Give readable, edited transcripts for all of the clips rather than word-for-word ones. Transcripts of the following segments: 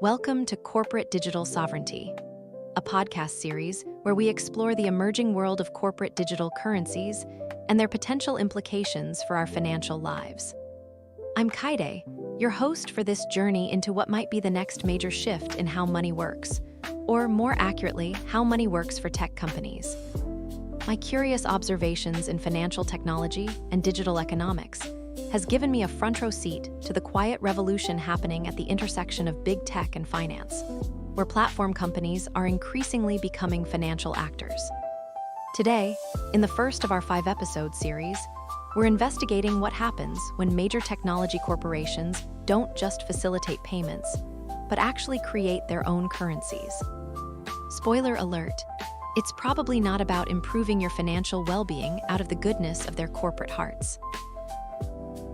Welcome to Corporate Digital Sovereignty, a podcast series where we explore the emerging world of corporate digital currencies and their potential implications for our financial lives. I'm Kaede, your host for this journey into what might be the next major shift in how money works, or more accurately, how money works for tech companies. My curious observations in financial technology and digital economics has given me a front-row seat to the quiet revolution happening at the intersection of big tech and finance, where platform companies are increasingly becoming financial actors. Today, in the first of our 5-episode series, we're investigating what happens when major technology corporations don't just facilitate payments, but actually create their own currencies. Spoiler alert, it's probably not about improving your financial well-being out of the goodness of their corporate hearts.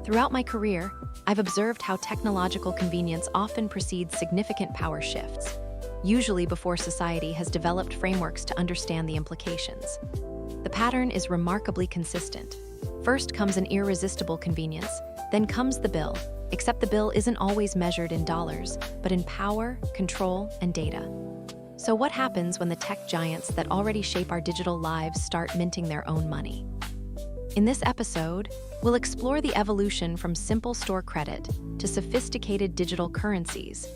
Throughout my career, I've observed how technological convenience often precedes significant power shifts, usually before society has developed frameworks to understand the implications. The pattern is remarkably consistent. First comes an irresistible convenience, then comes the bill, except the bill isn't always measured in dollars, but in power, control, and data. So what happens when the tech giants that already shape our digital lives start minting their own money? In this episode, we'll explore the evolution from simple store credit to sophisticated digital currencies,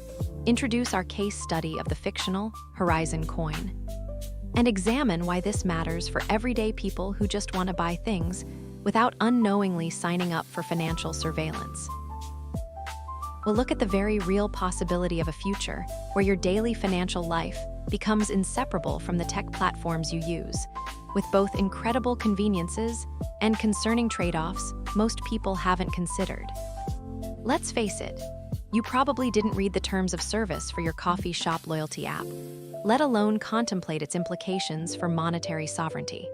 introduce our case study of the fictional Horizon coin, and examine why this matters for everyday people who just want to buy things without unknowingly signing up for financial surveillance. We'll look at the very real possibility of a future where your daily financial life becomes inseparable from the tech platforms you use, with both incredible conveniences and concerning trade-offs most people haven't considered. Let's face it, you probably didn't read the terms of service for your coffee shop loyalty app, let alone contemplate its implications for monetary sovereignty.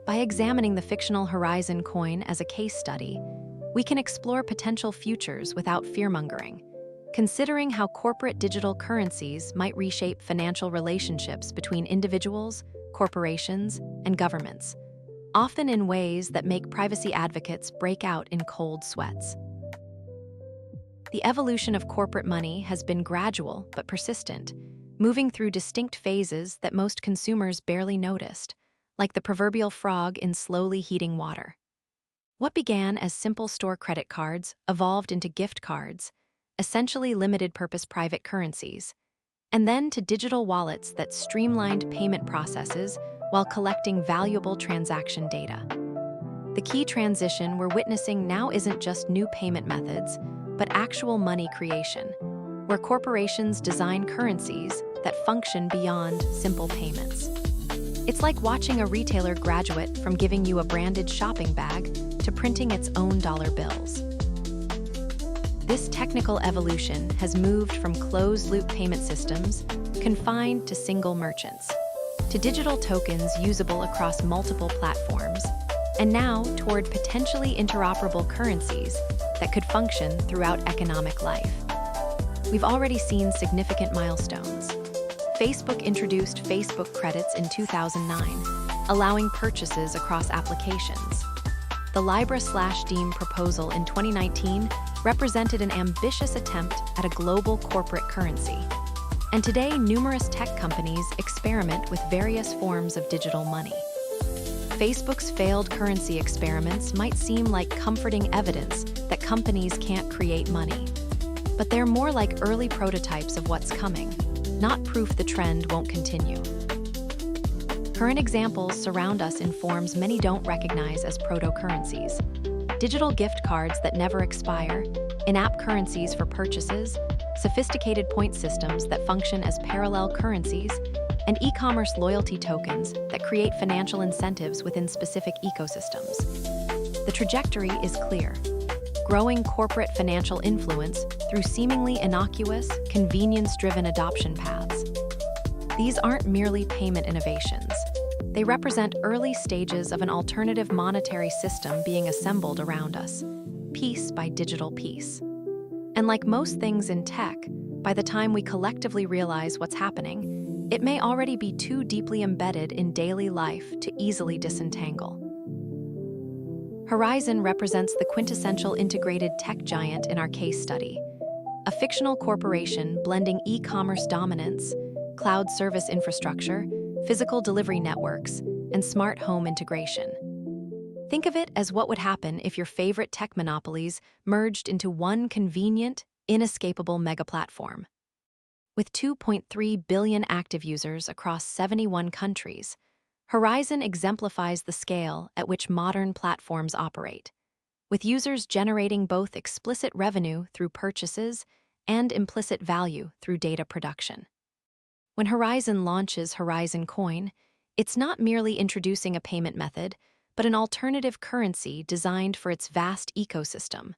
By examining the fictional Horizon coin as a case study, we can explore potential futures without fear-mongering, considering how corporate digital currencies might reshape financial relationships between individuals, corporations, and governments, often in ways that make privacy advocates break out in cold sweats. The evolution of corporate money has been gradual but persistent, moving through distinct phases that most consumers barely noticed, like the proverbial frog in slowly heating water. What began as simple store credit cards evolved into gift cards, essentially limited-purpose private currencies, and then to digital wallets that streamlined payment processes while collecting valuable transaction data. The key transition we're witnessing now isn't just new payment methods, but actual money creation, where corporations design currencies that function beyond simple payments. It's like watching a retailer graduate from giving you a branded shopping bag to printing its own dollar bills. This technical evolution has moved from closed-loop payment systems, confined to single merchants, to digital tokens usable across multiple platforms, and now toward potentially interoperable currencies that could function throughout economic life. We've already seen significant milestones. Facebook introduced Facebook credits in 2009, allowing purchases across applications. The Libra/Diem proposal in 2019 represented an ambitious attempt at a global corporate currency. And today, numerous tech companies experiment with various forms of digital money. Facebook's failed currency experiments might seem like comforting evidence that companies can't create money. But they're more like early prototypes of what's coming, not proof the trend won't continue. Current examples surround us in forms many don't recognize as proto-currencies. Digital gift cards that never expire, in-app currencies for purchases, sophisticated point systems that function as parallel currencies, and e-commerce loyalty tokens that create financial incentives within specific ecosystems. The trajectory is clear: growing corporate financial influence through seemingly innocuous, convenience-driven adoption paths. These aren't merely payment innovations. They represent early stages of an alternative monetary system being assembled around us, piece by digital piece. And like most things in tech, by the time we collectively realize what's happening, it may already be too deeply embedded in daily life to easily disentangle. Horizon represents the quintessential integrated tech giant in our case study, a fictional corporation blending e-commerce dominance, cloud service infrastructure, physical delivery networks, and smart home integration. Think of it as what would happen if your favorite tech monopolies merged into one convenient, inescapable mega-platform. With 2.3 billion active users across 71 countries, Horizon exemplifies the scale at which modern platforms operate, with users generating both explicit revenue through purchases and implicit value through data production. When Horizon launches Horizon Coin, it's not merely introducing a payment method, but an alternative currency designed for its vast ecosystem,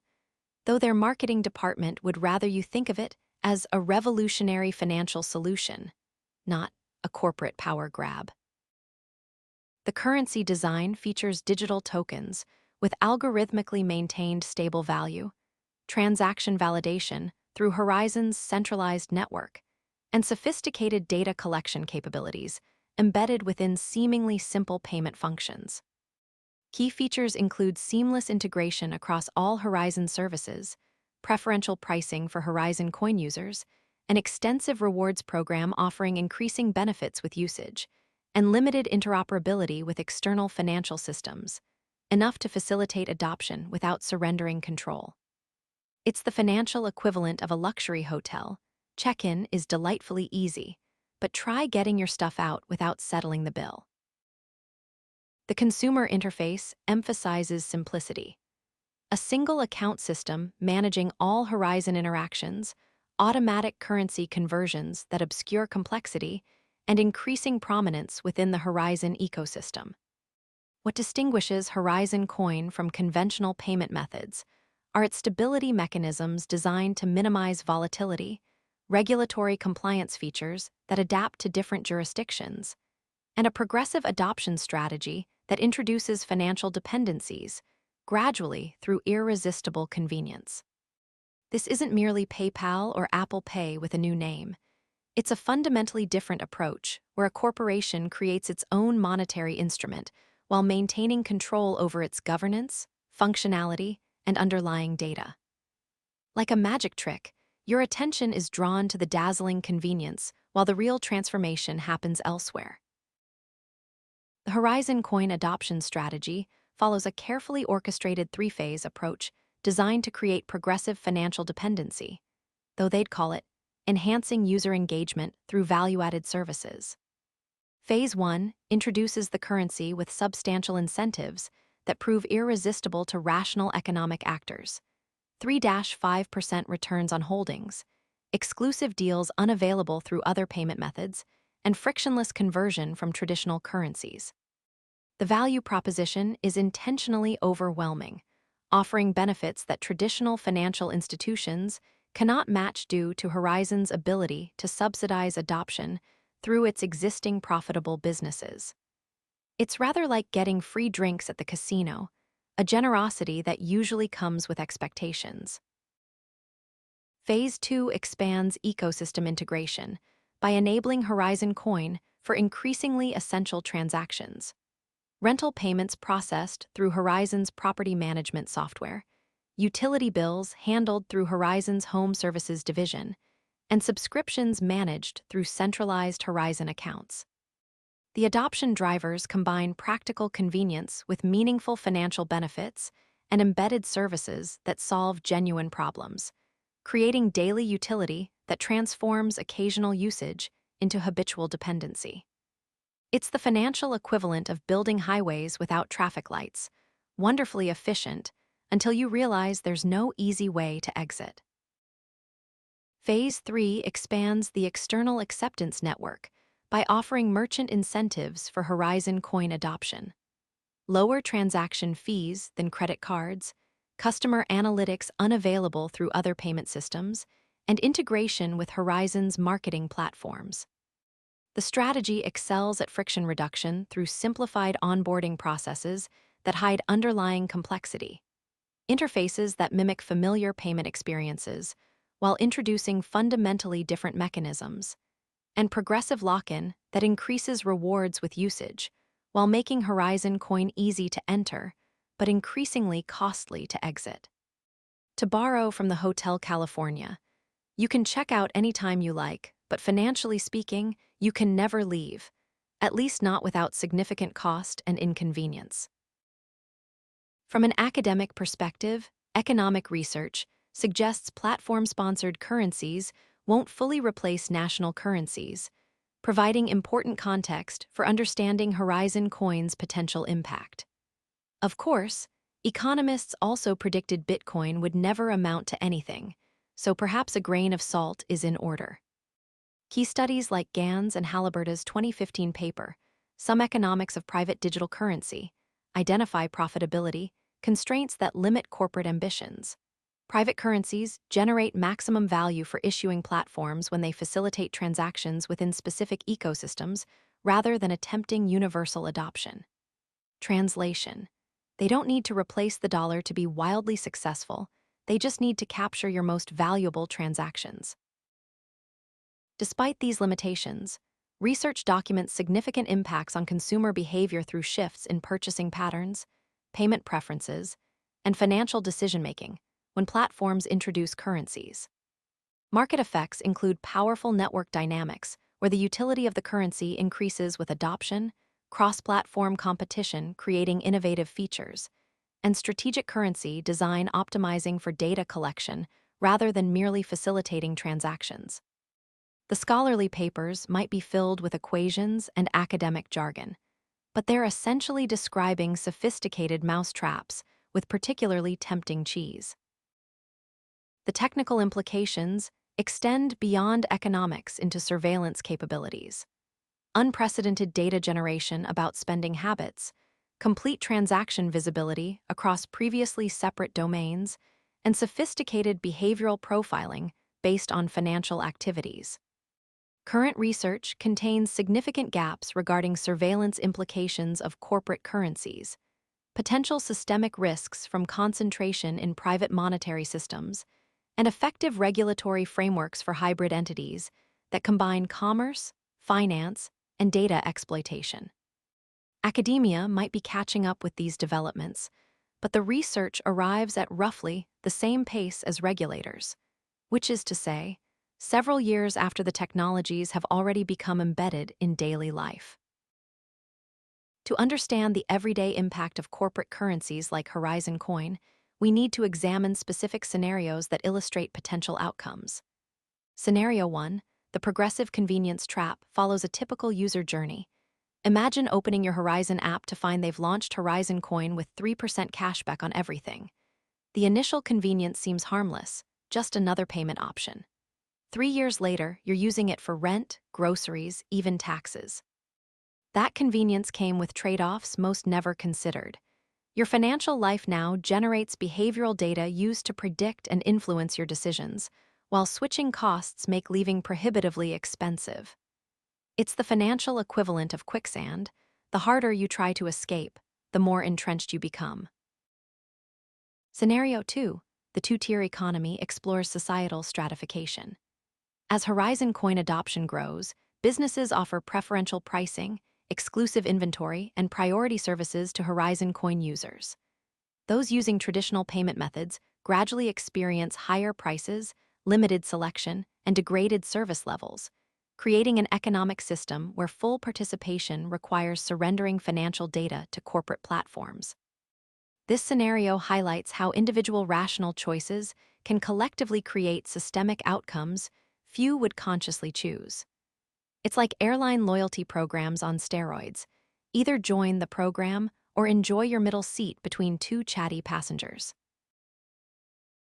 though their marketing department would rather you think of it as a revolutionary financial solution, not a corporate power grab. The currency design features digital tokens with algorithmically maintained stable value, transaction validation through Horizon's centralized network, and sophisticated data collection capabilities embedded within seemingly simple payment functions. Key features include seamless integration across all Horizon services, preferential pricing for Horizon Coin users, an extensive rewards program offering increasing benefits with usage, and limited interoperability with external financial systems, enough to facilitate adoption without surrendering control. It's the financial equivalent of a luxury hotel. Check-in is delightfully easy, but try getting your stuff out without settling the bill. The consumer interface emphasizes simplicity. A single account system managing all Horizon interactions, automatic currency conversions that obscure complexity, and increasing prominence within the Horizon ecosystem. What distinguishes Horizon Coin from conventional payment methods are its stability mechanisms designed to minimize volatility, regulatory compliance features that adapt to different jurisdictions, and a progressive adoption strategy that introduces financial dependencies gradually through irresistible convenience. This isn't merely PayPal or Apple Pay with a new name. It's a fundamentally different approach where a corporation creates its own monetary instrument while maintaining control over its governance, functionality, and underlying data. Like a magic trick, your attention is drawn to the dazzling convenience while the real transformation happens elsewhere. The Horizon Coin adoption strategy follows a carefully orchestrated three-phase approach designed to create progressive financial dependency, though they'd call it enhancing user engagement through value-added services. Phase 1 introduces the currency with substantial incentives that prove irresistible to rational economic actors. 3-5% returns on holdings, exclusive deals unavailable through other payment methods, and frictionless conversion from traditional currencies. The value proposition is intentionally overwhelming, offering benefits that traditional financial institutions cannot match due to Horizon's ability to subsidize adoption through its existing profitable businesses. It's rather like getting free drinks at the casino, a generosity that usually comes with expectations. Phase 2 expands ecosystem integration by enabling Horizon Coin for increasingly essential transactions. Rental payments processed through Horizon's property management software, utility bills handled through Horizon's Home Services division, and subscriptions managed through centralized Horizon accounts. The adoption drivers combine practical convenience with meaningful financial benefits and embedded services that solve genuine problems, creating daily utility that transforms occasional usage into habitual dependency. It's the financial equivalent of building highways without traffic lights, wonderfully efficient until you realize there's no easy way to exit. Phase 3 expands the external acceptance network by offering merchant incentives for Horizon Coin adoption. Lower transaction fees than credit cards, customer analytics unavailable through other payment systems, and integration with Horizon's marketing platforms. The strategy excels at friction reduction through simplified onboarding processes that hide underlying complexity, interfaces that mimic familiar payment experiences while introducing fundamentally different mechanisms, and progressive lock-in that increases rewards with usage while making Horizon Coin easy to enter but increasingly costly to exit. To borrow from the Hotel California, You can check out anytime you like, but financially speaking, you can never leave, at least not without significant cost and inconvenience. From an academic perspective, economic research suggests platform-sponsored currencies won't fully replace national currencies, providing important context for understanding Horizon Coin's potential impact. Of course, economists also predicted Bitcoin would never amount to anything, so perhaps a grain of salt is in order. Key studies like Gans and Halaburda's 2015 paper, Some Economics of Private Digital Currency, identify profitability, constraints that limit corporate ambitions. Private currencies generate maximum value for issuing platforms when they facilitate transactions within specific ecosystems rather than attempting universal adoption. Translation: they don't need to replace the dollar to be wildly successful, they just need to capture your most valuable transactions. Despite these limitations, research documents significant impacts on consumer behavior through shifts in purchasing patterns, payment preferences, and financial decision-making when platforms introduce currencies. Market effects include powerful network dynamics, where the utility of the currency increases with adoption, cross-platform competition creating innovative features, and strategic currency design optimizing for data collection rather than merely facilitating transactions. The scholarly papers might be filled with equations and academic jargon, but they're essentially describing sophisticated mousetraps with particularly tempting cheese. The technical implications extend beyond economics into surveillance capabilities. Unprecedented data generation about spending habits, complete transaction visibility across previously separate domains, and sophisticated behavioral profiling based on financial activities. Current research contains significant gaps regarding surveillance implications of corporate currencies, potential systemic risks from concentration in private monetary systems, and effective regulatory frameworks for hybrid entities that combine commerce, finance, and data exploitation. Academia might be catching up with these developments, but the research arrives at roughly the same pace as regulators, which is to say, several years after the technologies have already become embedded in daily life. To understand the everyday impact of corporate currencies like Horizon Coin, we need to examine specific scenarios that illustrate potential outcomes. Scenario 1, the progressive convenience trap, follows a typical user journey. Imagine opening your Horizon app to find they've launched Horizon Coin with 3% cashback on everything. The initial convenience seems harmless, just another payment option. 3 years later, you're using it for rent, groceries, even taxes. That convenience came with trade-offs most never considered. Your financial life now generates behavioral data used to predict and influence your decisions, while switching costs make leaving prohibitively expensive. It's the financial equivalent of quicksand. The harder you try to escape, the more entrenched you become. Scenario 2, the two-tier economy, explores societal stratification. As Horizon Coin adoption grows, businesses offer preferential pricing, exclusive inventory, and priority services to Horizon Coin users. Those using traditional payment methods gradually experience higher prices, limited selection, and degraded service levels, creating an economic system where full participation requires surrendering financial data to corporate platforms. This scenario highlights how individual rational choices can collectively create systemic outcomes few would consciously choose. It's like airline loyalty programs on steroids. Either join the program or enjoy your middle seat between two chatty passengers.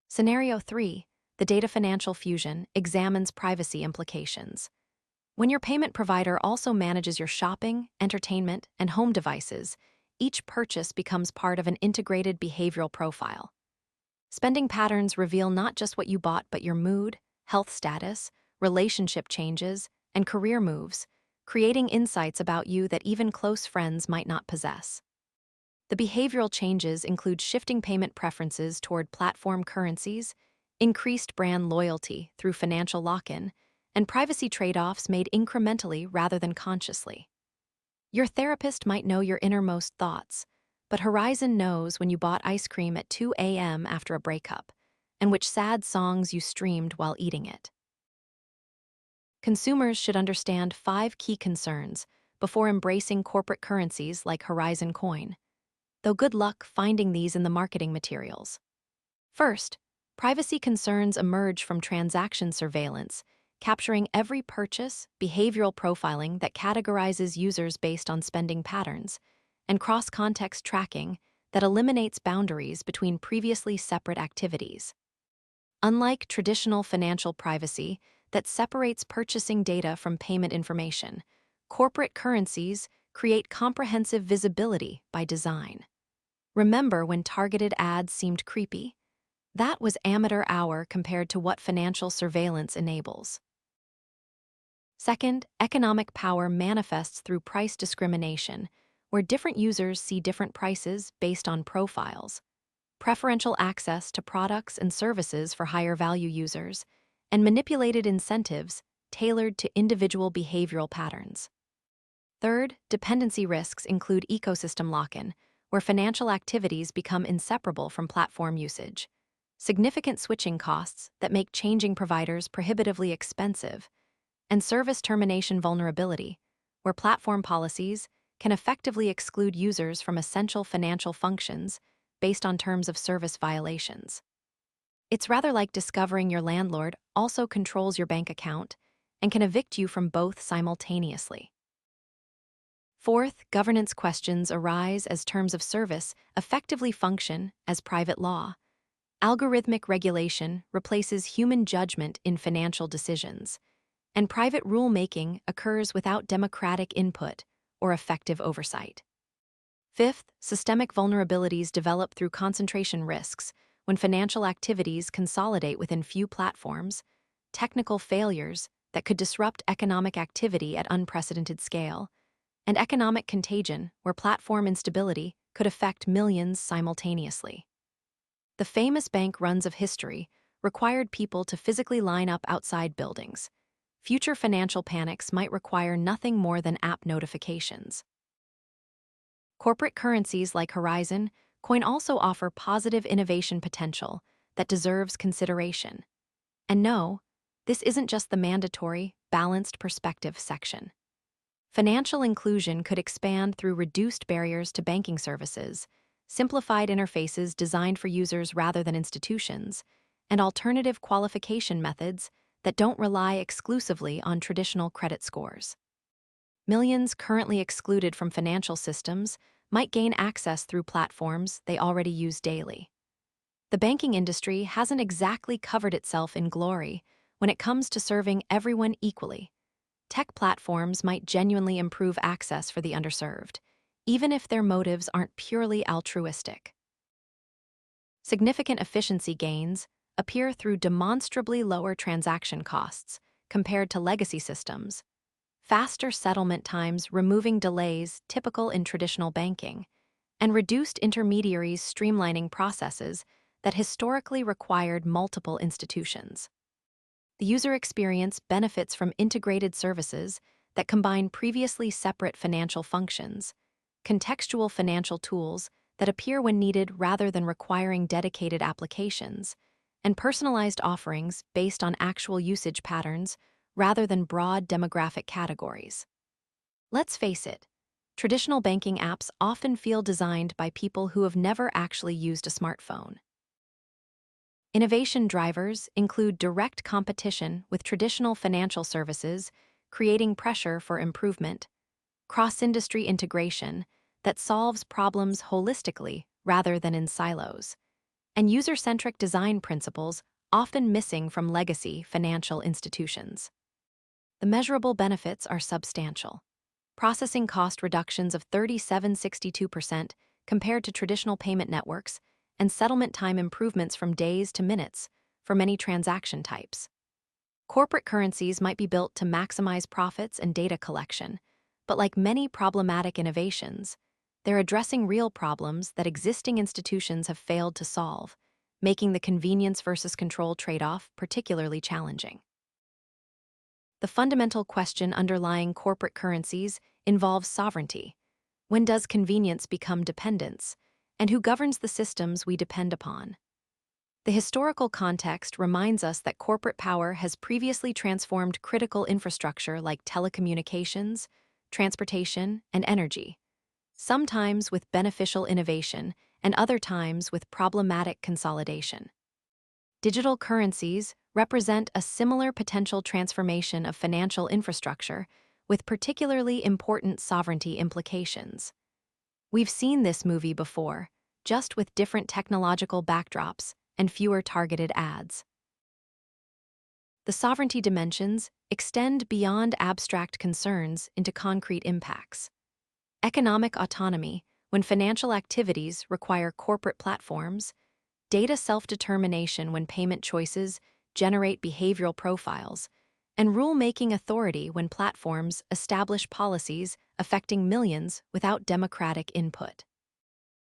Scenario 3, the data financial fusion, examines privacy implications. When your payment provider also manages your shopping, entertainment, and home devices, each purchase becomes part of an integrated behavioral profile. Spending patterns reveal not just what you bought, but your mood, health status, relationship changes, and career moves, creating insights about you that even close friends might not possess. The behavioral changes include shifting payment preferences toward platform currencies, increased brand loyalty through financial lock-in, and privacy trade-offs made incrementally rather than consciously. Your therapist might know your innermost thoughts, but Horizon knows when you bought ice cream at 2 a.m. after a breakup, and which sad songs you streamed while eating it. Consumers should understand 5 key concerns before embracing corporate currencies like Horizon Coin, though good luck finding these in the marketing materials. First, privacy concerns emerge from transaction surveillance, capturing every purchase, behavioral profiling that categorizes users based on spending patterns, and cross-context tracking that eliminates boundaries between previously separate activities. Unlike traditional financial privacy that separates purchasing data from payment information, corporate currencies create comprehensive visibility by design. Remember when targeted ads seemed creepy? That was amateur hour compared to what financial surveillance enables. Second, economic power manifests through price discrimination, where different users see different prices based on profiles, preferential access to products and services for higher value users, and manipulated incentives tailored to individual behavioral patterns. Third, dependency risks include ecosystem lock-in, where financial activities become inseparable from platform usage, significant switching costs that make changing providers prohibitively expensive, and service termination vulnerability, where platform policies can effectively exclude users from essential financial functions based on terms of service violations. It's rather like discovering your landlord also controls your bank account and can evict you from both simultaneously. Fourth, governance questions arise as terms of service effectively function as private law. Algorithmic regulation replaces human judgment in financial decisions, and private rulemaking occurs without democratic input or effective oversight. Fifth, systemic vulnerabilities develop through concentration risks when financial activities consolidate within few platforms, technical failures that could disrupt economic activity at unprecedented scale, and economic contagion where platform instability could affect millions simultaneously. The famous bank runs of history required people to physically line up outside buildings. Future financial panics might require nothing more than app notifications. Corporate currencies like Horizon Coin also offer positive innovation potential that deserves consideration. And no, this isn't just the mandatory, balanced perspective section. Financial inclusion could expand through reduced barriers to banking services, simplified interfaces designed for users rather than institutions, and alternative qualification methods that don't rely exclusively on traditional credit scores. Millions currently excluded from financial systems might gain access through platforms they already use daily. The banking industry hasn't exactly covered itself in glory when it comes to serving everyone equally. Tech platforms might genuinely improve access for the underserved, even if their motives aren't purely altruistic. Significant efficiency gains appear through demonstrably lower transaction costs compared to legacy systems, faster settlement times removing delays typical in traditional banking, and reduced intermediaries streamlining processes that historically required multiple institutions. The user experience benefits from integrated services that combine previously separate financial functions, contextual financial tools that appear when needed rather than requiring dedicated applications, and personalized offerings based on actual usage patterns rather than broad demographic categories. Let's face it, traditional banking apps often feel designed by people who have never actually used a smartphone. Innovation drivers include direct competition with traditional financial services, creating pressure for improvement, cross-industry integration that solves problems holistically rather than in silos, and user-centric design principles often missing from legacy financial institutions. The measurable benefits are substantial. Processing cost reductions of 37–62% compared to traditional payment networks, and settlement time improvements from days to minutes for many transaction types. Corporate currencies might be built to maximize profits and data collection, but like many problematic innovations, they're addressing real problems that existing institutions have failed to solve, making the convenience versus control trade-off particularly challenging. The fundamental question underlying corporate currencies involves sovereignty. When does convenience become dependence? And who governs the systems we depend upon? The historical context reminds us that corporate power has previously transformed critical infrastructure like telecommunications, transportation, and energy, sometimes with beneficial innovation and other times with problematic consolidation. Digital currencies represent a similar potential transformation of financial infrastructure with particularly important sovereignty implications. We've seen this movie before, just with different technological backdrops and fewer targeted ads. The sovereignty dimensions extend beyond abstract concerns into concrete impacts. Economic autonomy, when financial activities require corporate platforms, data self-determination when payment choices generate behavioral profiles, and rule-making authority when platforms establish policies affecting millions without democratic input.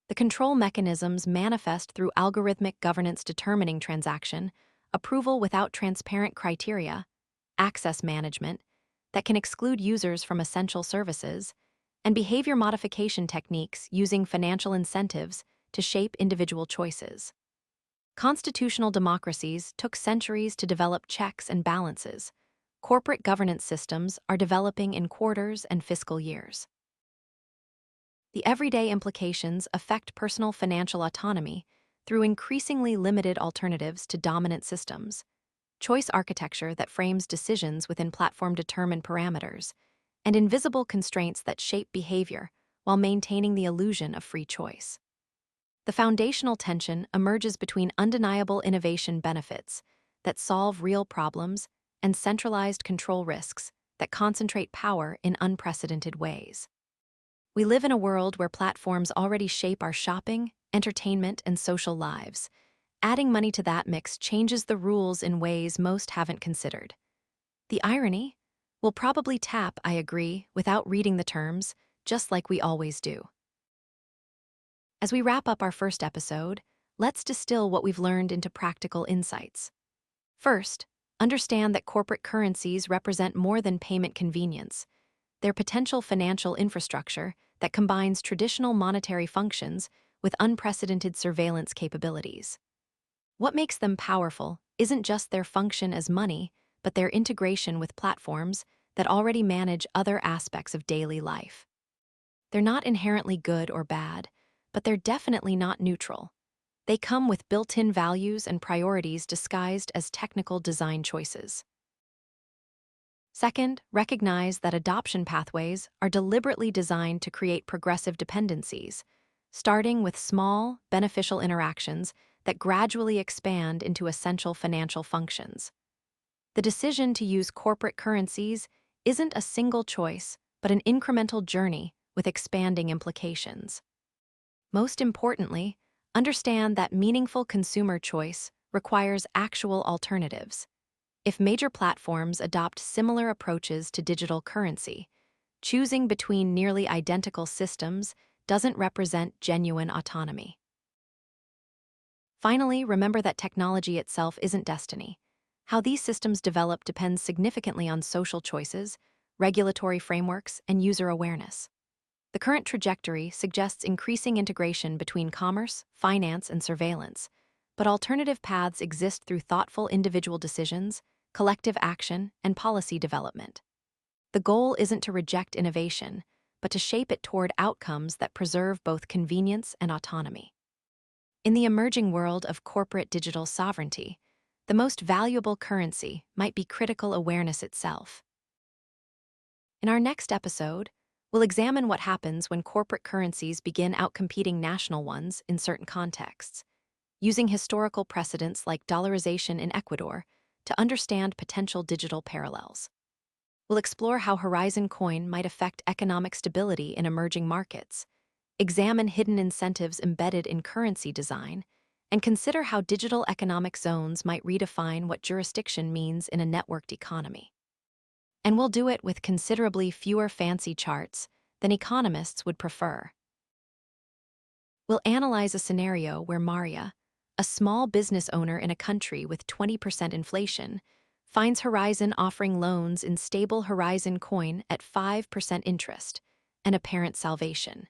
The control mechanisms manifest through algorithmic governance determining transaction, approval without transparent criteria, access management that can exclude users from essential services, and behavior modification techniques using financial incentives to shape individual choices. Constitutional democracies took centuries to develop checks and balances. Corporate governance systems are developing in quarters and fiscal years. The everyday implications affect personal financial autonomy through increasingly limited alternatives to dominant systems, choice architecture that frames decisions within platform-determined parameters, and invisible constraints that shape behavior while maintaining the illusion of free choice. The foundational tension emerges between undeniable innovation benefits that solve real problems and centralized control risks that concentrate power in unprecedented ways. We live in a world where platforms already shape our shopping, entertainment, and social lives. Adding money to that mix changes the rules in ways most haven't considered. The irony? We'll probably tap "I agree" without reading the terms, just like we always do. As we wrap up our first episode, let's distill what we've learned into practical insights. First, understand that corporate currencies represent more than payment convenience. They're potential financial infrastructure that combines traditional monetary functions with unprecedented surveillance capabilities. What makes them powerful isn't just their function as money, but their integration with platforms that already manage other aspects of daily life. They're not inherently good or bad, but they're definitely not neutral. They come with built-in values and priorities disguised as technical design choices. Second, recognize that adoption pathways are deliberately designed to create progressive dependencies, starting with small, beneficial interactions that gradually expand into essential financial functions. The decision to use corporate currencies isn't a single choice, but an incremental journey with expanding implications. Most importantly, understand that meaningful consumer choice requires actual alternatives. If major platforms adopt similar approaches to digital currency, choosing between nearly identical systems doesn't represent genuine autonomy. Finally, remember that technology itself isn't destiny. How these systems develop depends significantly on social choices, regulatory frameworks, and user awareness. The current trajectory suggests increasing integration between commerce, finance, and surveillance, but alternative paths exist through thoughtful individual decisions, collective action, and policy development. The goal isn't to reject innovation, but to shape it toward outcomes that preserve both convenience and autonomy. In the emerging world of corporate digital sovereignty, the most valuable currency might be critical awareness itself. In our next episode, we'll examine what happens when corporate currencies begin outcompeting national ones in certain contexts, using historical precedents like dollarization in Ecuador to understand potential digital parallels. We'll explore how Horizon Coin might affect economic stability in emerging markets, examine hidden incentives embedded in currency design, and consider how digital economic zones might redefine what jurisdiction means in a networked economy. And we'll do it with considerably fewer fancy charts than economists would prefer. We'll analyze a scenario where Maria, a small business owner in a country with 20% inflation, finds Horizon offering loans in stable Horizon Coin at 5% interest, an apparent salvation.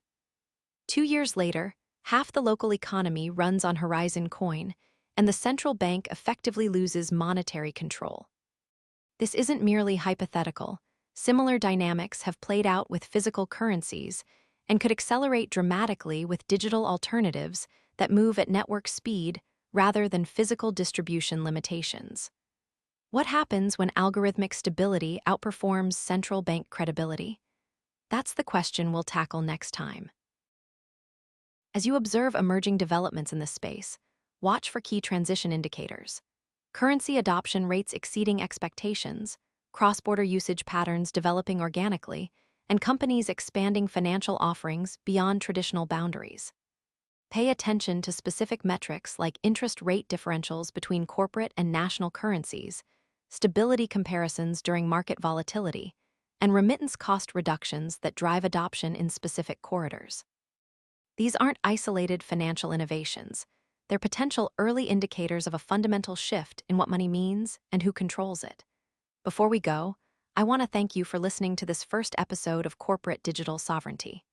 2 years later, half the local economy runs on Horizon Coin, and the central bank effectively loses monetary control. This isn't merely hypothetical. Similar dynamics have played out with physical currencies and could accelerate dramatically with digital alternatives that move at network speed rather than physical distribution limitations. What happens when algorithmic stability outperforms central bank credibility? That's the question we'll tackle next time. As you observe emerging developments in this space, watch for key transition indicators. Currency adoption rates exceeding expectations, cross-border usage patterns developing organically, and companies expanding financial offerings beyond traditional boundaries. Pay attention to specific metrics like interest rate differentials between corporate and national currencies, stability comparisons during market volatility, and remittance cost reductions that drive adoption in specific corridors. These aren't isolated financial innovations. They're potential early indicators of a fundamental shift in what money means and who controls it. Before we go, I want to thank you for listening to this first episode of Corporate Digital Sovereignty.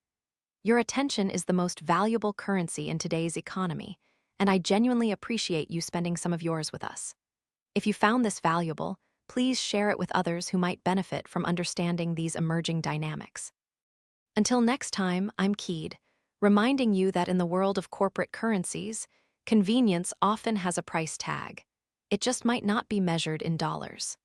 Your attention is the most valuable currency in today's economy, and I genuinely appreciate you spending some of yours with us. If you found this valuable, please share it with others who might benefit from understanding these emerging dynamics. Until next time, I'm Kaede, reminding you that in the world of corporate currencies, convenience often has a price tag. It just might not be measured in dollars.